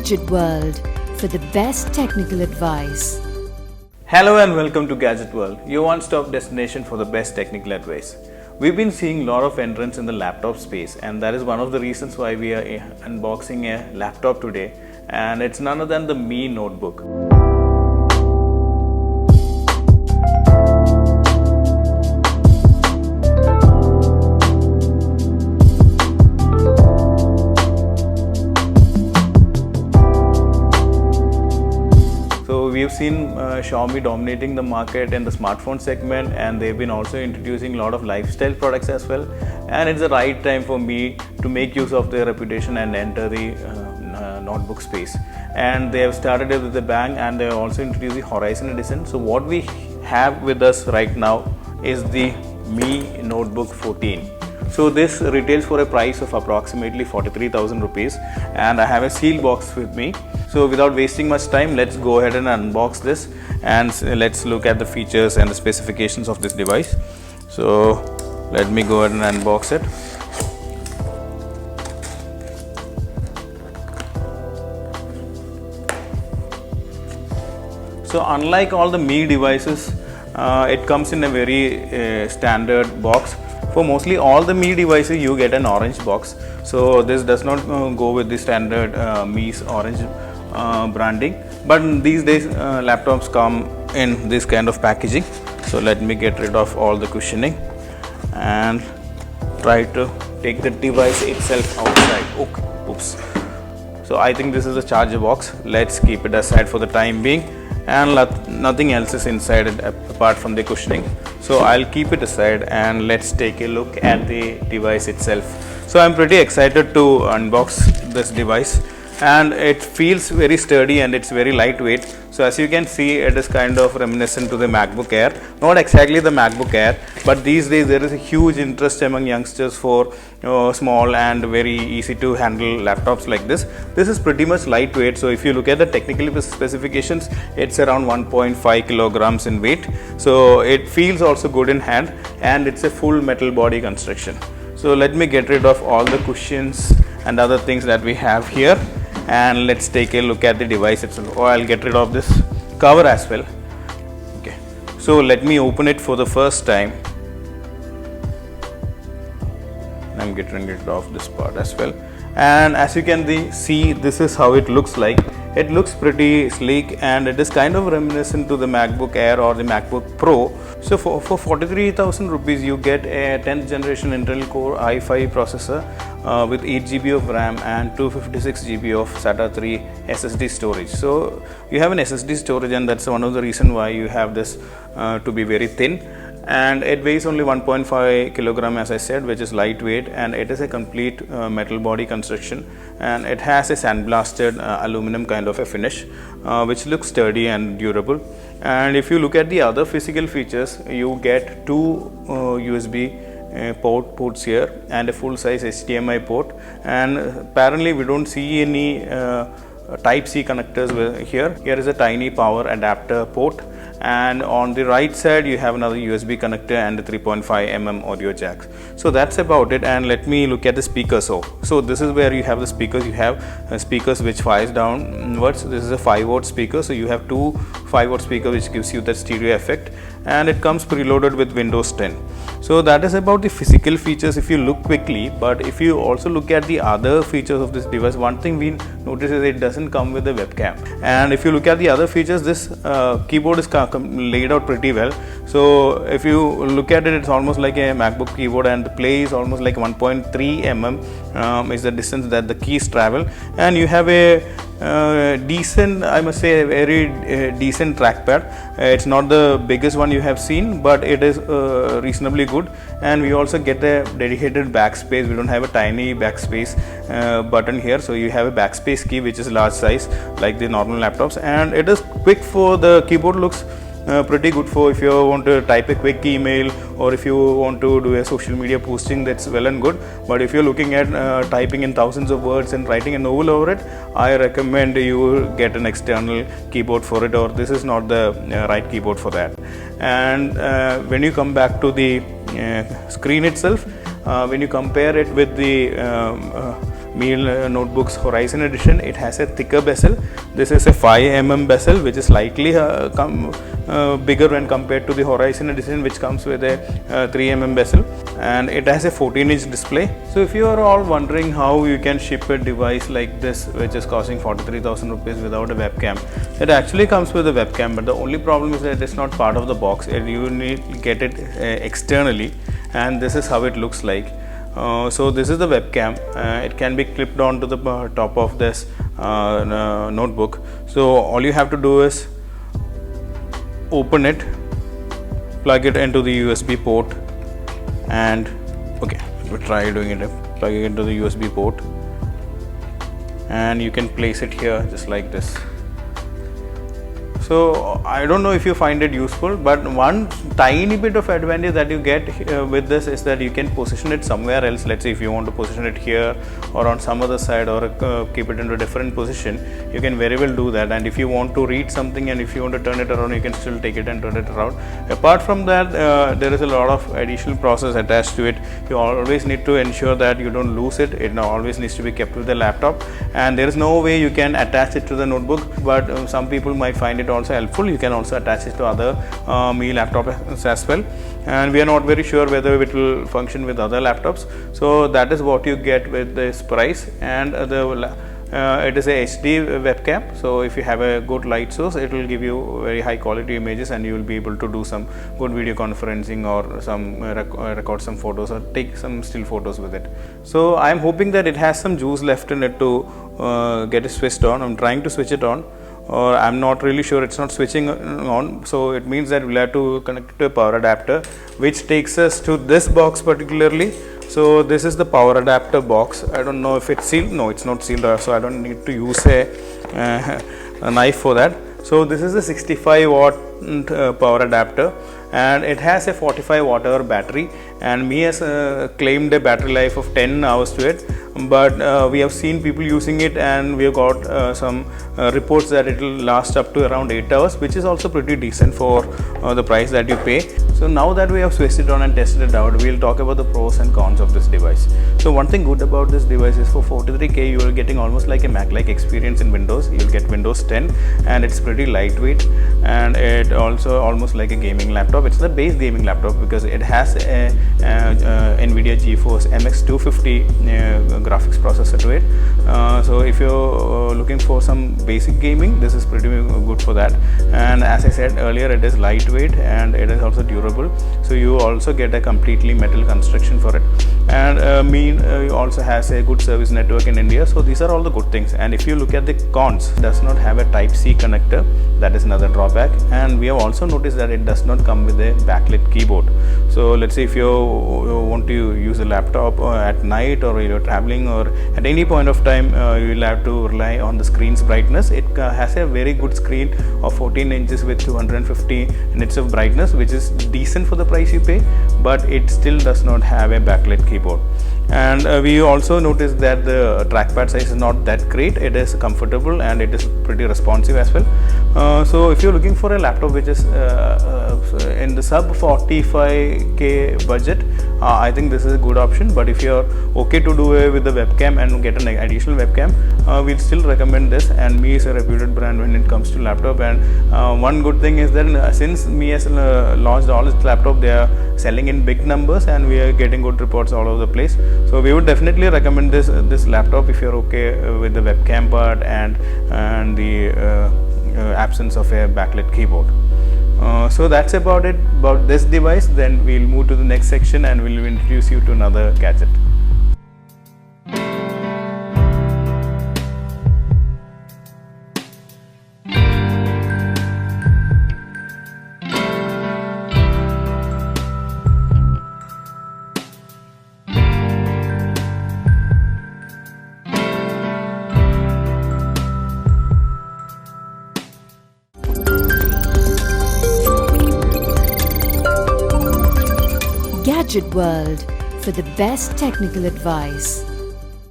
Gadget World for the best technical advice. Hello and welcome to Gadget World, your one-stop destination for the best technical advice. We've been seeing a lot of entrants in the laptop space, and that is one of the reasons why we are unboxing a laptop today, and it's none other than the Mi Notebook. So we've seen Xiaomi dominating the market in the smartphone segment, and they've been also introducing a lot of lifestyle products as well. And it's the right time for me to make use of their reputation and enter the notebook space. And they have started it with a bang, and they also introduced the Horizon Edition. So what we have with us right now is the Mi Notebook 14. So this retails for a price of approximately 43,000 rupees, and I have a sealed box with me. So without wasting much time, let's go ahead and unbox this, and let's look at the features and the specifications of this device. So let me go ahead and unbox it. So unlike all the Mi devices, it comes in a very standard box. For mostly all the Mi devices, you get an orange box. So this does not go with the standard Mi's orange branding. But these days, laptops come in this kind of packaging. So let me get rid of all the cushioning and try to take the device itself outside. Oops. So I think this is a charger box. Let's keep it aside for the time being, and nothing else is inside it apart from the cushioning. So I'll keep it aside, and let's take a look at the device itself. So I'm pretty excited to unbox this device, and it feels very sturdy and it's very lightweight. So as you can see, it is kind of reminiscent to the MacBook Air. Not exactly the MacBook Air, but these days there is a huge interest among youngsters for small and very easy to handle laptops like this. This is pretty much lightweight. So if you look at the technical specifications, it's around 1.5 kilograms in weight. So it feels also good in hand, and it's a full metal body construction. So let me get rid of all the cushions and other things that we have here, and let's take a look at the device itself. I'll get rid of this cover as well. Okay, so let me open it for the first time. I'm getting rid of this part as well, and as you can see, this is how it looks like. It looks pretty sleek, and it is kind of reminiscent to the MacBook Air or the MacBook Pro. So for 43,000 rupees, you get a 10th generation Intel Core i5 processor with 8 GB of RAM and 256 GB of SATA 3 SSD storage. So you have an SSD storage, and that's one of the reasons why you have this to be very thin. And it weighs only 1.5 kilogram, as I said, which is lightweight, and it is a complete metal body construction, and it has a sandblasted aluminum kind of a finish, which looks sturdy and durable. And if you look at the other physical features, you get two USB ports here and a full-size HDMI port, and apparently we don't see any Type-C connectors here. Here is a tiny power adapter port, and on the right side you have another USB connector and a 3.5mm audio jack. So that's about it, and let me look at the speakers. So this is where you have the speakers. You have speakers which fires downwards. This is a 5-watt speaker, so you have two 5-watt speaker which gives you that stereo effect, and it comes preloaded with Windows 10. So that is about the physical features if you look quickly. But if you also look at the other features of this device, one thing we notice is it doesn't come with a webcam. And if you look at the other features, this keyboard is laid out pretty well. So if you look at it, it's almost like a MacBook keyboard, and the play is almost like 1.3 mm is the distance that the keys travel, and you have a decent, I must say, a very decent trackpad. It's not the biggest one you have seen, but it is reasonably good. And we also get a dedicated backspace. We don't have a tiny backspace button here, so you have a backspace key which is large size like the normal laptops, and it is quick. For the keyboard looks pretty good for if you want to type a quick email, or if you want to do a social media posting, that's well and good. But if you're looking at typing in thousands of words and writing a novel over it, I recommend you get an external keyboard for it, or this is not the right keyboard for that. And when you come back to the screen itself, when you compare it with the Miele Notebooks Horizon Edition. It has a thicker bezel. This is a 5mm bezel, which is slightly bigger when compared to the Horizon Edition, which comes with a 3mm bezel, and it has a 14-inch display. So if you are all wondering how you can ship a device like this, which is costing 43,000 rupees without a webcam, it actually comes with a webcam, but the only problem is that it is not part of the box. You need to get it externally, and this is how it looks like. So this is the webcam. It can be clipped onto the top of this notebook. So all you have to do is open it, plug it into the USB port, and okay, we'll try doing it. Plug it into the USB port, and you can place it here just like this. So I don't know if you find it useful, but one tiny bit of advantage that you get with this is that you can position it somewhere else. Let's say if you want to position it here or on some other side, or keep it into a different position, you can very well do that. And if you want to read something and if you want to turn it around, you can still take it and turn it around. Apart from that, there is a lot of additional process attached to it. You always need to ensure that you don't lose it. It always needs to be kept with the laptop, and there is no way you can attach it to the notebook, but some people might find it also helpful. You can also attach it to other Miele laptops as well, and we are not very sure whether it will function with other laptops. So that is what you get with this price. And it is a HD webcam, so if you have a good light source, it will give you very high quality images, and you will be able to do some good video conferencing, or some record some photos, or take some still photos with it. So I am hoping that it has some juice left in it to get it switched on. I'm trying to switch it on, or I'm not really sure. It's not switching on, so it means that we'll have to connect it to a power adapter, which takes us to this box particularly. So this is the power adapter box. I don't know if it's sealed. No, it's not sealed, so I don't need to use a knife for that. So this is a 65 watt power adapter, and it has a 45 watt hour battery, and Miele has claimed a battery life of 10 hours to it, but we have seen people using it, and we have got some reports that it will last up to around 8 hours, which is also pretty decent for the price that you pay. So now that we have switched it on and tested it out, we will talk about the pros and cons of this device. So one thing good about this device is for 43K you are getting almost like a Mac-like experience in Windows. You'll get Windows 10, and it's pretty lightweight, and it also almost like a gaming laptop. It's the base gaming laptop because it has a NVIDIA GeForce MX250 graphics processor to it. So if you're looking for some basic gaming, this is pretty good for that. And as I said earlier, it is lightweight and it is also durable, so you also get a completely metal construction for it. And Miele also has a good service network in India. So these are all the good things. And if you look at the cons, it does not have a Type-C connector. That is another drawback. And we have also noticed that it does not come with a backlit keyboard. So let's say if you want to use a laptop at night, or you're traveling, or at any point of time, you will have to rely on the screen's brightness. It has a very good screen of 14 inches with 250 nits of brightness, which is decent for the price you pay, but it still does not have a backlit keyboard. And we also noticed that the trackpad size is not that great. It is comfortable and it is pretty responsive as well. So if you're looking for a laptop which is in the sub 45K budget, I think this is a good option. But if you're okay to do it with the webcam and get an additional webcam, we'll still recommend this. And Miele is a reputed brand when it comes to laptop. And one good thing is that since Miele has launched all its laptop, they are selling in big numbers, and we are getting good reports all over the place. So we would definitely recommend this laptop if you're okay with the webcam part and the absence of a backlit keyboard. So that's about it about this device. Then we'll move to the next section and we'll introduce you to another gadget. Gadget World for the best technical advice.